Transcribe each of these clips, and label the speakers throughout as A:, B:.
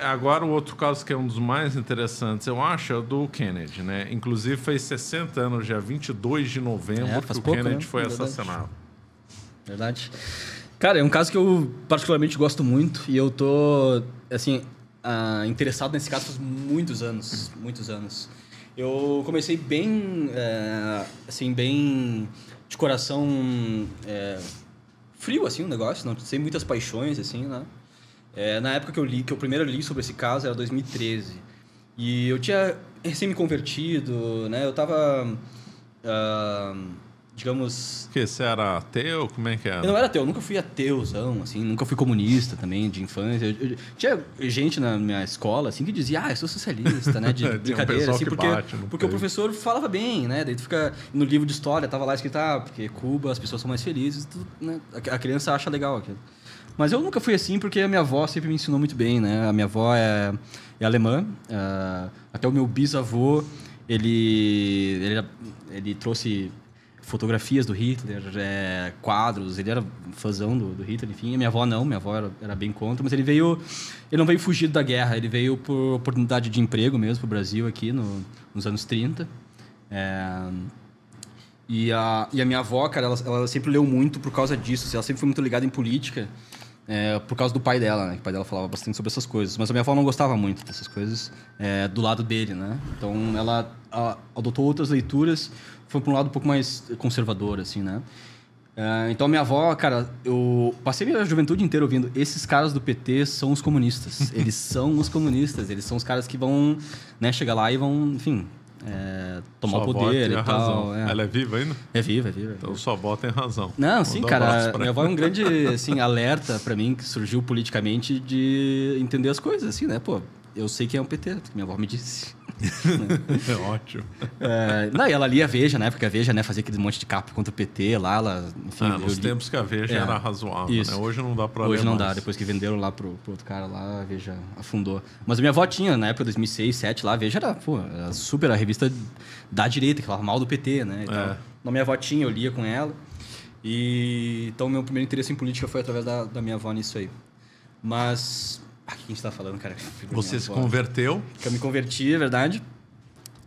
A: Agora, o outro caso que é um dos mais interessantes, eu acho, é o do Kennedy, né? Inclusive, fez 60 anos, dia 22 de novembro, que o Kennedy foi assassinado.
B: Verdade. Cara, é um caso que eu particularmente gosto muito e eu tô, assim, interessado nesse caso faz muitos anos, muitos anos. Eu comecei bem, assim, bem de coração frio, assim, o negócio, não sem muitas paixões, assim, né? Na época que eu primeiro li sobre esse caso, era 2013. E eu tinha recém me convertido, né? Eu tava, digamos...
A: Que você era ateu? Como é que era?
B: Eu não era ateu, eu nunca fui ateuzão, assim, nunca fui comunista também, de infância. Tinha gente na minha escola, assim, que dizia, eu sou socialista, né? De brincadeira, assim, porque o professor falava bem, né? Daí tu fica no livro de história, tava lá escrito, porque Cuba, as pessoas são mais felizes, né? A criança acha legal aquilo. Mas eu nunca fui assim porque a minha avó sempre me ensinou muito bem, né? A minha avó é alemã, até o meu bisavô, ele trouxe fotografias do Hitler, quadros, ele era fãzão do Hitler, enfim. A minha avó não, minha avó era bem contra, mas ele não veio fugido da guerra, ele veio por oportunidade de emprego mesmo pro Brasil aqui nos anos 30. E a minha avó, cara, ela sempre leu muito por causa disso, ela sempre foi muito ligada em política. Por causa do pai dela, né? O pai dela falava bastante sobre essas coisas. Mas a minha avó não gostava muito dessas coisas do lado dele, né? Então, ela adotou outras leituras, foi para um lado um pouco mais conservador, assim, né? Então, a minha avó, cara, eu passei minha juventude inteira ouvindo esses caras do PT são os comunistas. Eles são os comunistas. Eles são os caras que vão, né, chegar lá e vão, enfim... tomar o poder e tal.
A: Ela é viva ainda?
B: É viva.
A: Então sua avó tem razão.
B: Não, sim, cara. Minha avó é um grande assim, alerta pra mim, que surgiu politicamente de entender as coisas, assim, né? Pô, eu sei que é um PT, porque minha avó me disse.
A: É ótimo.
B: E ela lia a Veja, na época a Veja, né? Fazia aquele monte de capa contra o PT lá. Ela, enfim,
A: nos tempos que a Veja era razoável, né? Hoje não dá pra ler
B: Hoje não
A: mais.
B: dá. Depois que venderam lá pro outro cara lá, a Veja afundou. Mas a minha avó tinha, na época de 2006, 2007, lá, a Veja era super a revista da direita, que falava mal do PT, né? Então, na minha avó tinha, eu lia com ela. Então, meu primeiro interesse em política foi através da minha avó nisso aí. Mas... o que a gente tá falando, cara?
A: Você se converteu?
B: Que eu me converti, é verdade.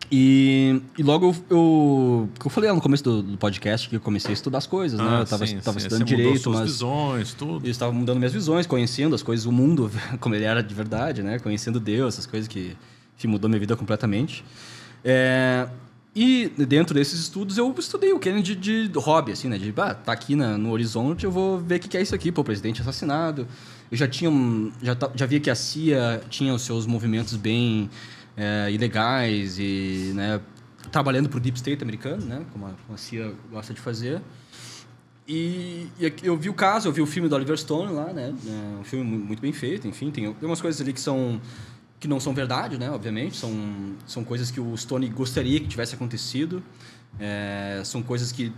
B: E logo eu falei lá no começo do podcast que eu comecei a estudar as coisas, né? Eu tava estudando direito,
A: mudou suas visões, tudo.
B: Eu estava mudando minhas visões, conhecendo as coisas, o mundo, como ele era de verdade, né? Conhecendo Deus, essas coisas que mudou minha vida completamente. E dentro desses estudos eu estudei o Kennedy de hobby, assim, né? Tá aqui no horizonte, eu vou ver o que é isso aqui, o presidente assassinado. Eu já via que a CIA tinha os seus movimentos bem ilegais e, né, trabalhando para o Deep State americano, né, como a CIA gosta de fazer. E eu vi o caso, eu vi o filme do Oliver Stone lá, né, um filme muito bem feito, enfim, tem algumas coisas ali que não são verdade, né, obviamente, são coisas que o Stone gostaria que tivesse acontecido. São coisas que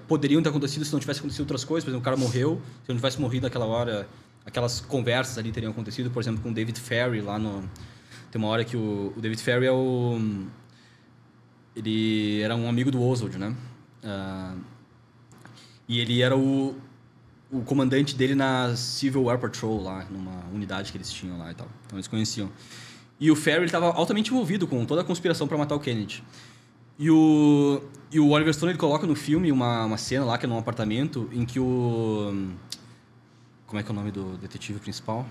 B: poderiam ter acontecido se não tivesse acontecido outras coisas. Por exemplo, o cara morreu, se não tivesse morrido naquela hora... aquelas conversas ali teriam acontecido, por exemplo, com o David Ferrie lá no... Tem uma hora que o David Ferrie ele era um amigo do Oswald, né? E ele era o comandante dele na Civil Air Patrol lá, numa unidade que eles tinham lá e tal. Então eles conheciam. E o Ferrie estava altamente envolvido com toda a conspiração para matar o Kennedy. E o Oliver Stone ele coloca no filme uma cena lá que é num apartamento em que como é que é o nome do detetive principal?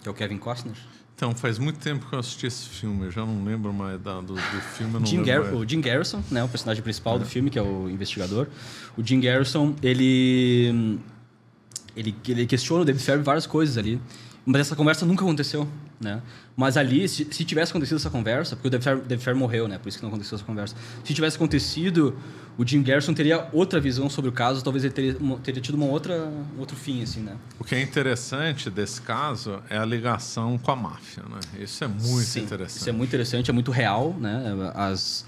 B: Que é o Kevin Costner.
A: Então, faz muito tempo que eu assisti esse filme. Eu já não lembro mais do filme.
B: O Jim Garrison, né, o personagem principal do filme, que é o investigador. O Jim Garrison, ele questiona o David Ferrie várias coisas ali. Mas essa conversa nunca aconteceu, né? Mas ali, se tivesse acontecido essa conversa... Porque o David Ferrie morreu, né? Por isso que não aconteceu essa conversa. Se tivesse acontecido, o Jim Garrison teria outra visão sobre o caso. Talvez ele teria tido um outro fim, assim, né?
A: O que é interessante desse caso é a ligação com a máfia, né? Isso é muito interessante.
B: Isso é muito interessante, é muito real, né? As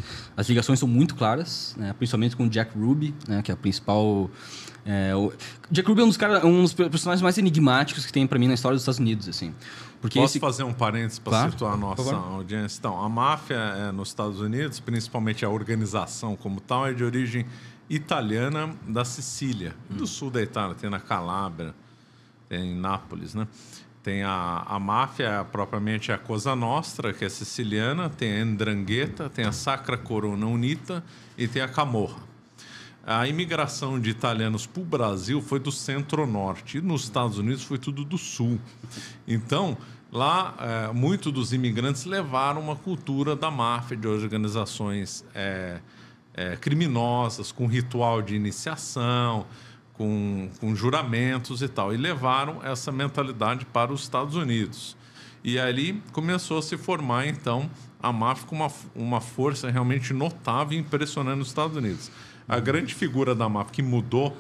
B: ligações são muito claras, né? Principalmente com o Jack Ruby, né? Que é a principal... o Jack Ruby é um dos personagens mais enigmáticos que tem para mim na história dos Estados Unidos, assim. Porque
A: Posso fazer um parênteses para situar a
B: Por
A: nossa
B: favor.
A: audiência? Então, a máfia nos Estados Unidos, principalmente a organização como tal, é de origem italiana da Sicília, do sul da Itália, tem na Calábria, tem em Nápoles, né? Tem a máfia, propriamente a Cosa Nostra, que é siciliana, tem a 'Ndrangheta, tem a Sacra Corona Unita e tem a Camorra. A imigração de italianos para o Brasil foi do centro-norte, e nos Estados Unidos foi tudo do sul. Então, lá, muitos dos imigrantes levaram uma cultura da máfia, de organizações criminosas, com ritual de iniciação, com juramentos e tal, e levaram essa mentalidade para os Estados Unidos. E ali começou a se formar, então, a máfia com uma força realmente notável e impressionante nos Estados Unidos. A grande figura da máfia que mudou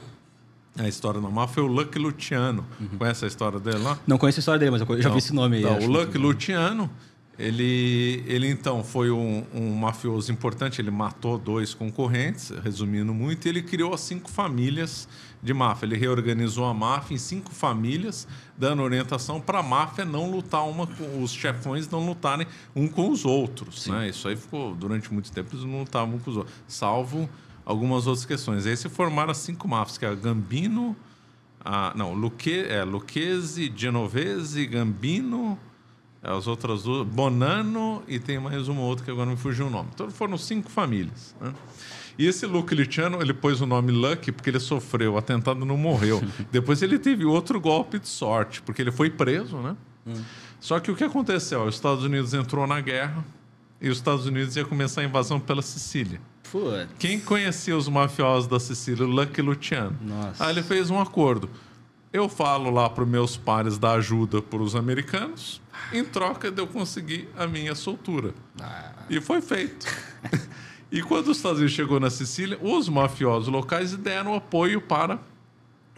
A: a história da máfia foi o Lucky Luciano. Conhece a história dele lá?
B: Não conheço a história dele, mas eu já vi esse nome aí.
A: Tá, o Lucky Luciano, ele então foi um mafioso importante, ele matou 2 concorrentes, resumindo muito, e ele criou as 5 famílias de máfia. Ele reorganizou a máfia em 5 famílias, dando orientação para a máfia não lutar os chefões não lutarem um com os outros. Né? Isso aí ficou, durante muito tempo, eles não lutavam um com os outros, salvo algumas outras questões. Aí se formaram as 5 máfias, que é a Gambino, Lucchese, Genovese, Gambino, as outras 2, Bonanno, e tem mais uma outra que agora me fugiu o nome. Então foram 5 famílias. Né? E esse Lucky Luciano, ele pôs o nome Lucky porque ele sofreu atentado e não morreu. Depois ele teve outro golpe de sorte, porque ele foi preso, né? Só que o que aconteceu? Os Estados Unidos entrou na guerra e os Estados Unidos ia começar a invasão pela Sicília. Quem conhecia os mafiosos da Sicília? O Lucky Luciano.
B: Nossa.
A: Aí ele fez um acordo. Eu falo lá para os meus pares dar ajuda para os americanos, em troca de eu conseguir a minha soltura. E foi feito. E quando os Estados Unidos chegou na Sicília, os mafiosos locais deram apoio para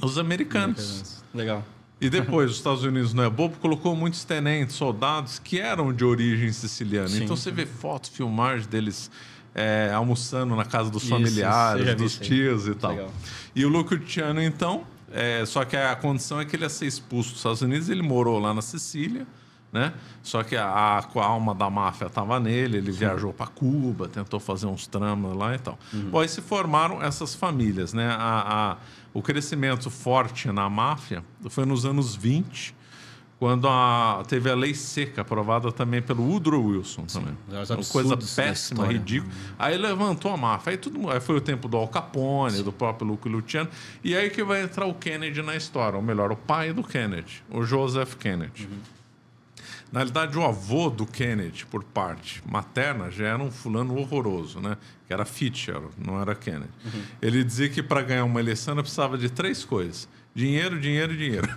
A: os americanos.
B: Legal.
A: E depois, os Estados Unidos não é bobo, colocou muitos tenentes, soldados que eram de origem siciliana.
B: Sim.
A: Então você vê fotos, filmagens deles almoçando na casa dos familiares, dos tios e tal. Legal. E o Lucky Luciano, então, só que a condição é que ele ia ser expulso dos Estados Unidos, ele morou lá na Sicília, né? Só que a alma da máfia estava nele, ele viajou para Cuba, tentou fazer uns tramas lá e tal. Bom, aí se formaram essas famílias, né? O crescimento forte na máfia foi nos anos 20, quando teve a lei seca, aprovada também pelo Woodrow Wilson. Também. Uma coisa péssima, ridícula. Aí levantou a máfia. Aí foi o tempo do Al Capone, do próprio Lucky Luciano. E aí que vai entrar o Kennedy na história. Ou melhor, o pai do Kennedy, o Joseph Kennedy. Na realidade, o avô do Kennedy, por parte materna, já era um fulano horroroso, né? Que era Fitcher, não era Kennedy. Ele dizia que para ganhar uma eleição precisava de 3 coisas: dinheiro, dinheiro e dinheiro.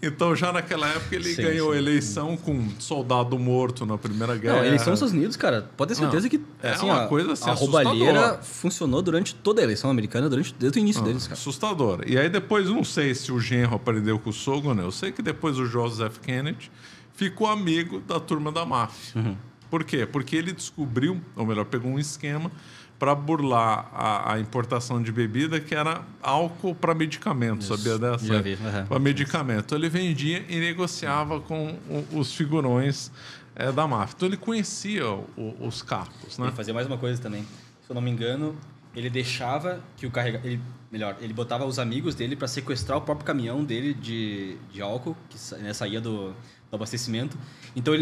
A: Então, já naquela época, ele ganhou a eleição com soldado morto na Primeira Guerra.
B: Não, a eleição dos Estados Unidos, cara, pode ter certeza que assim,
A: uma coisa assim,
B: a roubalheira funcionou durante toda a eleição americana, desde o início deles, cara.
A: Assustador. E aí depois, não sei se o genro aprendeu com o sogro, né? Eu sei que depois o Joseph Kennedy ficou amigo da turma da máfia. Por quê? Porque ele descobriu, ou melhor, pegou um esquema para burlar a importação de bebida, que era álcool para medicamento, sabia dessa?
B: Já vi.
A: Para medicamento. Ele vendia e negociava com os figurões da máfia. Então ele conhecia os capos, né?
B: Ele fazia mais uma coisa também. Se eu não me engano, ele deixava que o carregador... Ele botava os amigos dele para sequestrar o próprio caminhão dele de álcool, que saía do abastecimento. Então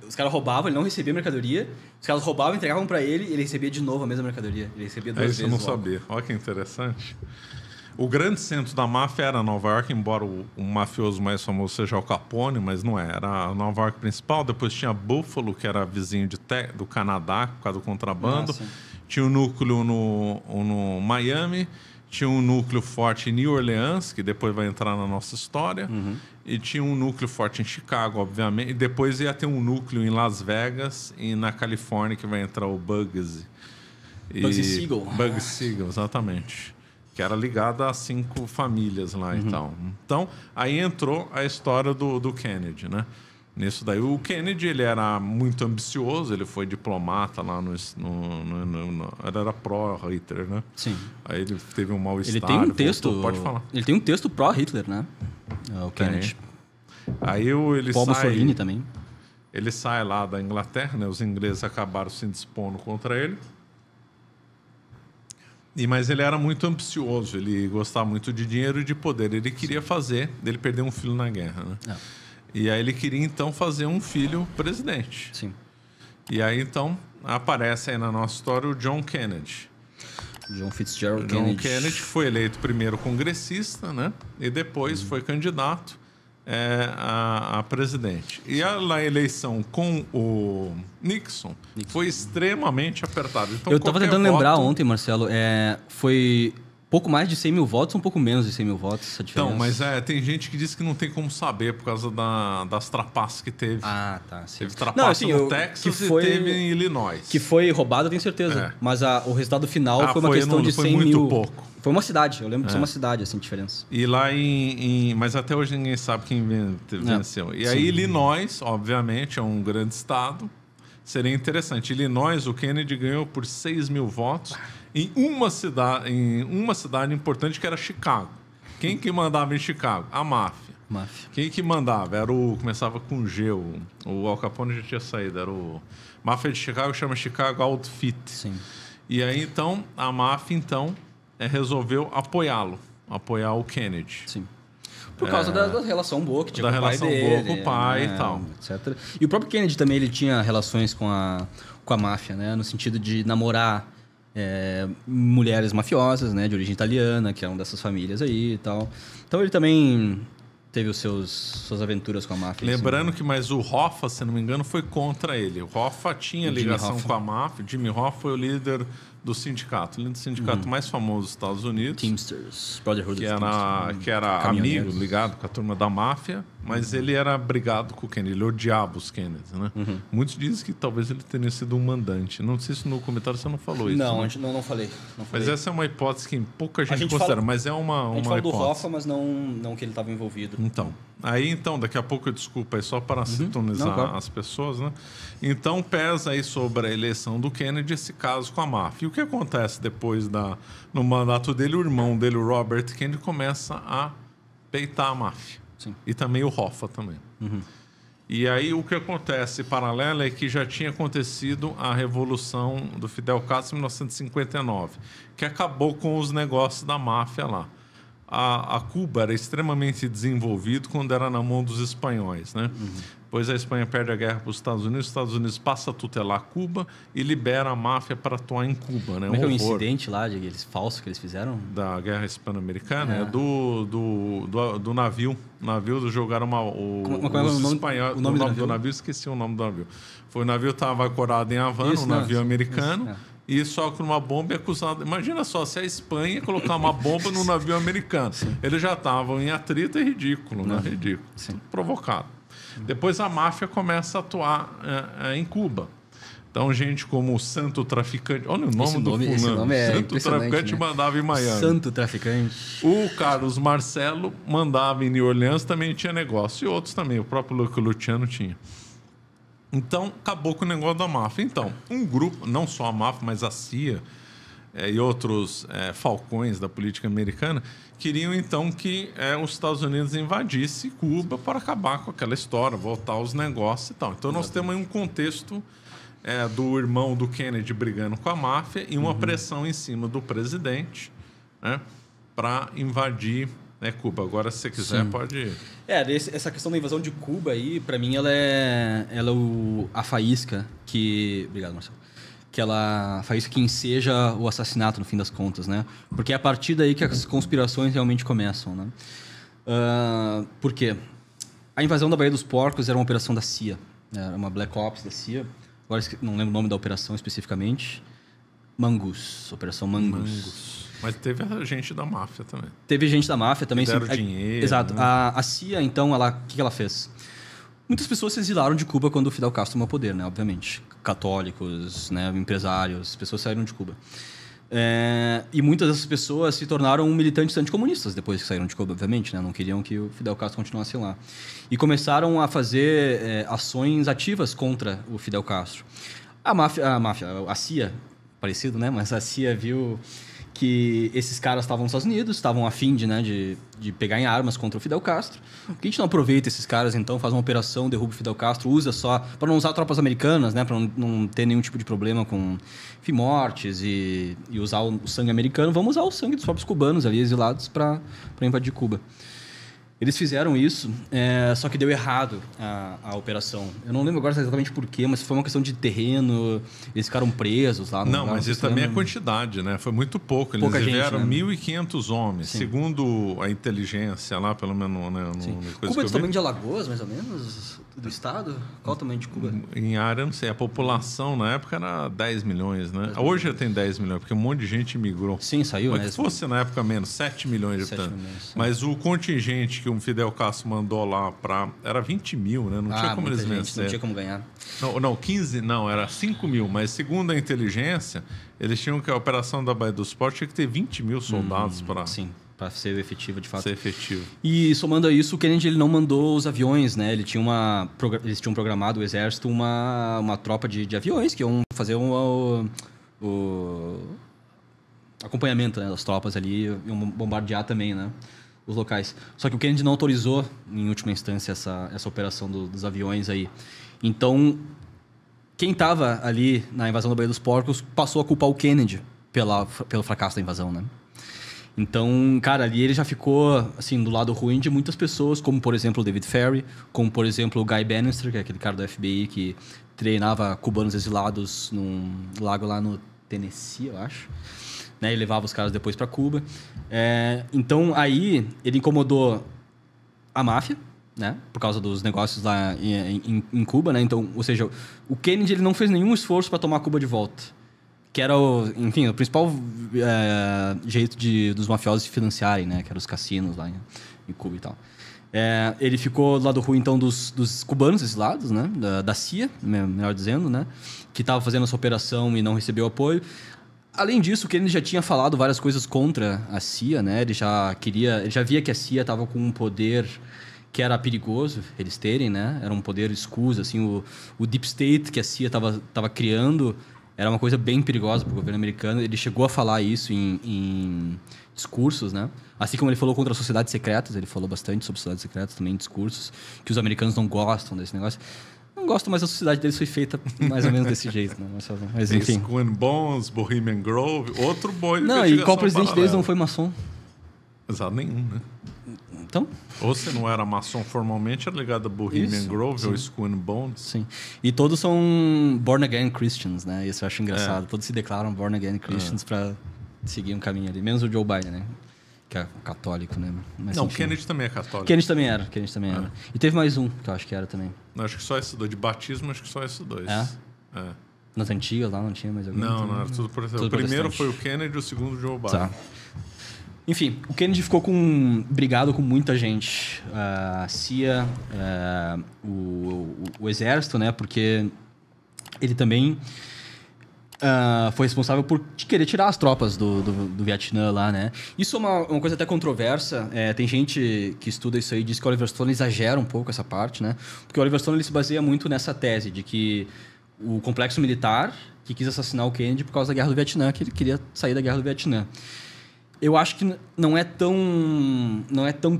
B: os caras roubavam, ele não recebia mercadoria. Os caras roubavam, entregavam para ele e ele recebia de novo a mesma mercadoria. Ele recebia 2 vezes.
A: Isso eu não sabia. Olha que interessante. O grande centro da máfia era Nova York, embora o mafioso mais famoso seja Al Capone, mas não é. Era Nova York principal. Depois tinha Buffalo, que era vizinho do Canadá, por causa do contrabando. Tinha um núcleo no Miami. Tinha um núcleo forte em New Orleans, que depois vai entrar na nossa história. E tinha um núcleo forte em Chicago, obviamente. E depois ia ter um núcleo em Las Vegas e na Califórnia, que vai entrar o Bugsy.
B: Bugsy Siegel.
A: Bugsy Siegel, exatamente. Que era ligado a 5 famílias lá e tal. Então, aí entrou a história do Kennedy, né? Nisso daí. O Kennedy, ele era muito ambicioso, ele foi diplomata lá ele era pró-Hitler, né?
B: Sim.
A: Aí ele teve um mal-estar.
B: Ele tem um texto...
A: Voltou, pode falar.
B: Ele tem um texto pró-Hitler, né? O Kennedy.
A: Aí ele
B: Paul Mussolini também.
A: Ele sai lá da Inglaterra, né? Os ingleses acabaram se dispondo contra ele. Mas ele era muito ambicioso, ele gostava muito de dinheiro e de poder. Ele queria fazer, ele perdeu um filho na guerra, né? E aí ele queria, então, fazer um filho presidente.
B: Sim.
A: E aí, então, aparece aí na nossa história o John Kennedy.
B: John Fitzgerald
A: John Kennedy foi eleito primeiro congressista, né? E depois foi candidato a presidente. E a eleição com o Nixon foi extremamente apertada. Então,
B: eu estava tentando lembrar ontem, Marcelo, foi pouco mais de 100 mil votos ou um pouco menos de 100 mil votos essa diferença?
A: Então, mas tem gente que diz que não tem como saber por causa das trapaças que teve.
B: Ah, tá. Sim.
A: Teve trapaça no Texas e teve em Illinois.
B: Que foi roubado, eu tenho certeza. Mas o resultado final foi uma questão de 100
A: muito
B: mil.
A: Pouco.
B: Foi uma cidade, eu lembro de ser uma cidade, assim, diferença.
A: E lá mas até hoje ninguém sabe quem venceu. E aí, Illinois, obviamente, é um grande estado. Seria interessante. Illinois, o Kennedy ganhou por 6 mil votos em uma cidade importante que era Chicago. Quem que mandava em Chicago? A máfia. Quem que mandava? Começava com G. O Al Capone já tinha saído. Era o máfia de Chicago, chama Chicago Outfit.
B: Sim.
A: E aí, então, a máfia, resolveu apoiar o Kennedy.
B: Sim. Por causa da relação boa que tinha
A: com o pai dele. Da relação boa com o pai e tal.
B: Etc. E o próprio Kennedy também, ele tinha relações com a máfia, né? No sentido de namorar mulheres mafiosas, né? De origem italiana, que eram dessas famílias aí e tal. Então ele também teve suas aventuras com a máfia.
A: Lembrando que o Hoffa, se não me engano, foi contra ele. O Hoffa tinha ligação com a máfia. Jimmy Hoffa foi o líder do sindicato. O líder do sindicato mais famoso dos Estados Unidos.
B: Teamsters. Brotherhood
A: que era amigo, ligado com a turma da máfia. Mas ele era brigado com o Kennedy. Ele odiava os Kennedy, né? Muitos dizem que talvez ele tenha sido um mandante. Não sei se no comentário você não falou isso.
B: Não,
A: né?
B: não falei.
A: Mas essa é uma hipótese que pouca gente considera. Mas é uma
B: a gente
A: hipótese.
B: fala do Hoffa, mas não que ele estava envolvido.
A: Então, daqui a pouco eu desculpa aí só para sintonizar as pessoas, né? Então, pesa aí sobre a eleição do Kennedy esse caso com a máfia. E o que acontece depois no mandato dele? O irmão dele, o Robert Kennedy, começa a peitar a máfia.
B: Sim.
A: E também o Hoffa também. E aí o que acontece paralelo é que já tinha acontecido a Revolução do Fidel Castro em 1959, que acabou com os negócios da máfia lá. A Cuba era extremamente desenvolvido quando era na mão dos espanhóis, né? Depois a Espanha perde a guerra para os Estados Unidos passa a tutelar Cuba e libera a máfia para atuar em Cuba, né?
B: Como é que é o incidente lá, aqueles falsos que eles fizeram?
A: Da Guerra Hispano-Americana? Do navio. O navio jogaram os espanhóis. O nome do navio? Esqueci o nome do navio. O navio estava ancorado em Havana, navio americano. E só com uma bomba é acusado. Imagina só, se a Espanha colocar uma bomba no navio americano. Eles já estavam em atrito, é ridículo, né? Ridículo. Tudo provocado. Depois a máfia começa a atuar em Cuba. Então, gente como o Santo Traficante... Olha o nome do fulano.
B: Esse nome é
A: Santo Traficante, né? Mandava em Miami.
B: Santo Traficante.
A: O Carlos Marcelo mandava em New Orleans, também tinha negócio. E outros também, o próprio Luciano tinha. Então, acabou com o negócio da máfia. Então, um grupo, não só a máfia, mas a CIA e outros falcões da política americana, queriam, então, que os Estados Unidos invadissem Cuba para acabar com aquela história, voltar aos negócios e tal. Então, nós temos aí um contexto do irmão do Kennedy brigando com a máfia e uma pressão em cima do presidente, né, para invadir Cuba. Agora, se você quiser, pode...
B: Essa questão da invasão de Cuba aí, para mim, ela é a faísca que... Obrigado, Marcelo. A faísca que enseja o assassinato, no fim das contas, né? Porque é a partir daí que as conspirações realmente começam, né? Por quê? A invasão da Baía dos Porcos era uma operação da CIA. Era uma Black Ops da CIA. Agora, não lembro o nome da operação especificamente. Operação Mangus.
A: Mas teve a gente da máfia também.
B: Teve gente da máfia também.
A: Que deram dinheiro.
B: Exato.
A: Né?
B: A CIA, então, o que ela fez? Muitas pessoas se exilaram de Cuba quando o Fidel Castro tomou poder, né? Obviamente. Católicos, né? Empresários, pessoas saíram de Cuba. E muitas dessas pessoas se tornaram militantes anticomunistas depois que saíram de Cuba, obviamente, né? Não queriam que o Fidel Castro continuasse lá. E começaram a fazer ações ativas contra o Fidel Castro. A CIA, parecido, né? Mas a CIA viu que esses caras estavam nos Estados Unidos, estavam a fim de pegar em armas contra o Fidel Castro. Por que a gente não aproveita esses caras, então, faz uma operação, derruba o Fidel Castro, usa só... para não usar tropas americanas, né? Para não ter nenhum tipo de problema com mortes e usar o sangue americano. Vamos usar o sangue dos próprios cubanos ali, exilados, para invadir Cuba. Eles fizeram isso, só que deu errado a operação. Eu não lembro agora exatamente por quê, mas foi uma questão de terreno, eles ficaram presos lá.
A: Não, mas isso também é quantidade, né? Foi muito pouco. Eles tiveram 1.500 homens, sim, segundo a inteligência lá, pelo menos... Né,
B: Cuba é do tamanho de Alagoas, mais ou menos, do estado? Qual o tamanho de Cuba?
A: Em área, não sei. A população na época era 10 milhões, né? Hoje já tem 10 milhões, porque um monte de gente migrou.
B: Sim, saiu,
A: mas se fosse na época menos, 7 milhões de habitantes. Mas o contingente que o Fidel Castro mandou lá era 20 mil, né? Não tinha como eles vencerem.
B: Não tinha como ganhar.
A: Não, 15, não, era 5 mil. Mas segundo a inteligência, eles tinham que a operação da Baía dos Portos tinha que ter 20 mil soldados para...
B: Sim, para ser efetivo, de fato.
A: Ser efetivo.
B: E somando a isso, o Kennedy ele não mandou os aviões, né? Eles tinham programado, o exército, uma tropa de aviões que iam fazer o acompanhamento, né, das tropas ali, iam bombardear também, né, os locais. Só que o Kennedy não autorizou, em última instância, essa operação dos aviões aí. Então, quem estava ali na invasão da Baía dos Porcos passou a culpar o Kennedy pelo fracasso da invasão, né? Então, cara, ali ele já ficou, assim, do lado ruim de muitas pessoas, como, por exemplo, o David Ferrie, como, por exemplo, o Guy Bannister, que é aquele cara do FBI que treinava cubanos exilados num lago lá no Tennessee, eu acho. Né, e levava os caras depois para Cuba. Então, aí, ele incomodou a máfia, né, por causa dos negócios lá em Cuba, né? Então, ou seja, o Kennedy ele não fez nenhum esforço para tomar Cuba de volta. Que era, o principal jeito dos mafiosos se financiarem, né? Que eram os cassinos lá em Cuba e tal. Ele ficou do lado ruim, então, dos cubanos exilados, né? Da CIA, melhor dizendo, né? Que estava fazendo essa operação e não recebeu apoio. Além disso, o Kennedy já tinha falado várias coisas contra a CIA, né? Ele já via que a CIA estava com um poder que era perigoso eles terem, né? Era um poder escuso, assim, o Deep State que a CIA estava criando era uma coisa bem perigosa para o governo americano. Ele chegou a falar isso em discursos, né? Assim como ele falou contra as sociedades secretas, ele falou bastante sobre sociedades secretas também em discursos, que os americanos não gostam desse negócio. Não gosto, mas a sociedade deles foi feita mais ou menos desse jeito, né? Mas enfim.
A: Skull and Bones, Bohemian Grove, outro boi.
B: Não, e qual presidente deles não foi maçom?
A: Exato, nenhum, né?
B: Então?
A: Ou se não era maçom formalmente, era ligado a Bohemian Grove, sim, ou Skull and Bones.
B: Sim. E todos são born again Christians, né? Isso eu acho engraçado. Todos se declaram born again Christians para seguir um caminho ali. Menos o Joe Biden, né? Que é católico, né? Mas,
A: não,
B: enfim.
A: Kennedy também é católico.
B: Kennedy também era. E teve mais um, que eu acho que era também.
A: Não, acho que só esses dois. De batismo, acho que só esses dois.
B: Nas antigas lá não tinha mais algum?
A: Não, era tudo por exemplo. O primeiro foi o Kennedy, o segundo o Joe Biden.
B: Tá. Enfim, o Kennedy ficou brigado com muita gente. A CIA, o exército, né? Porque ele também foi responsável por querer tirar as tropas do Vietnã lá, né? Isso é uma coisa até controversa. Tem gente que estuda isso aí e diz que o Oliver Stone exagera um pouco essa parte, né? Porque o Oliver Stone ele se baseia muito nessa tese de que o complexo militar que quis assassinar o Kennedy por causa da Guerra do Vietnã, que ele queria sair da Guerra do Vietnã. Eu acho que não é tão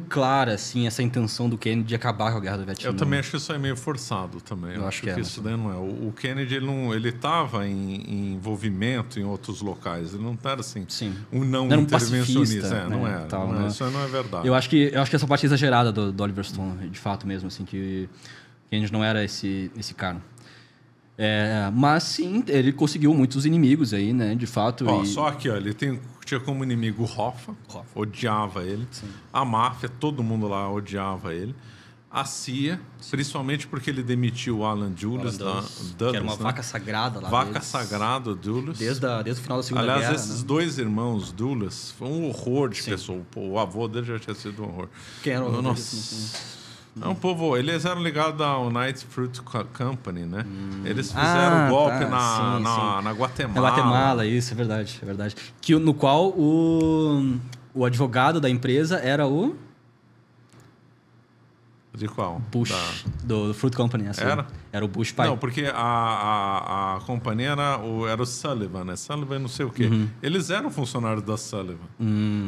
B: clara assim essa intenção do Kennedy de acabar com a Guerra do Vietnã.
A: Eu também acho que isso é meio forçado também. Eu acho que isso daí não é. O Kennedy ele estava em envolvimento em outros locais. Ele não era assim.
B: Sim.
A: Não
B: era um
A: intervencionista.
B: Pacifista,
A: não era.
B: Tal,
A: não
B: né?
A: Isso não é verdade.
B: Eu acho que essa parte é exagerada do Oliver Stone, de fato mesmo, assim, que Kennedy não era esse cara. Mas sim, ele conseguiu muitos inimigos aí, né? De fato.
A: Só aqui, ele tinha como inimigo o Hoffa, odiava ele. Sim. A máfia, todo mundo lá odiava ele. A CIA, sim, principalmente porque ele demitiu o Alan Dulles,
B: que era uma vaca sagrada lá.
A: Vaca sagrada, Dulles.
B: Desde o final da Segunda Guerra.
A: Aliás, esses dois irmãos Dulles, foi um horror de pessoa. O avô dele já tinha sido um horror.
B: Quem era o avô
A: dele? É um povo, eles eram ligados à United Fruit Company, né? Eles fizeram golpe na Guatemala.
B: Na Guatemala, isso, é verdade. No qual o advogado da empresa era o...
A: De qual?
B: Bush, do Fruit Company. Era o Bush pai.
A: Não, porque a companhia era o Sullivan, né? Sullivan não sei o quê. Eles eram funcionários da Sullivan.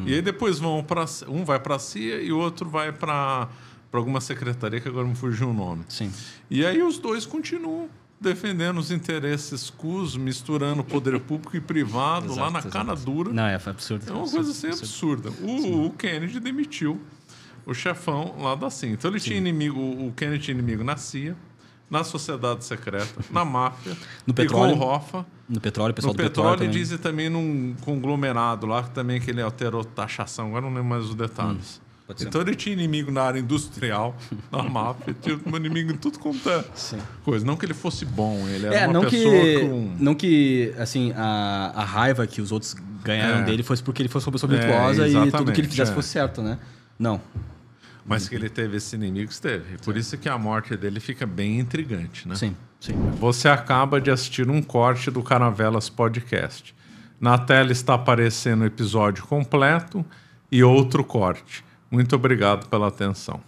A: E aí depois um vai para a CIA e o outro vai para alguma secretaria, que agora me fugiu o nome.
B: Sim.
A: E aí os dois continuam defendendo os interesses CUS, misturando poder público e privado lá na cara dura.
B: Não, foi absurdo.
A: É uma coisa assim absurda. O Kennedy demitiu o chefão lá da CIA. Então ele tinha inimigo, o Kennedy tinha inimigo na CIA, na sociedade secreta, na máfia,
B: no petróleo,
A: com o Hoffa.
B: No petróleo, pessoal
A: no
B: do petróleo
A: também. Dizem também num conglomerado lá, também que ele alterou taxação, agora não lembro mais os detalhes. Então ele tinha inimigo na área industrial, na máfia, tinha um inimigo em tudo quanto é coisa. Não que ele fosse bom, ele era uma pessoa
B: Não que, assim, a raiva que os outros ganharam dele fosse porque ele fosse uma pessoa virtuosa e tudo que ele fizesse fosse certo, né? Não.
A: Mas que ele teve esse inimigo, esteve. Por isso que a morte dele fica bem intrigante, né?
B: Sim.
A: Você acaba de assistir um corte do Caravelas Podcast. Na tela está aparecendo o episódio completo e outro corte. Muito obrigado pela atenção.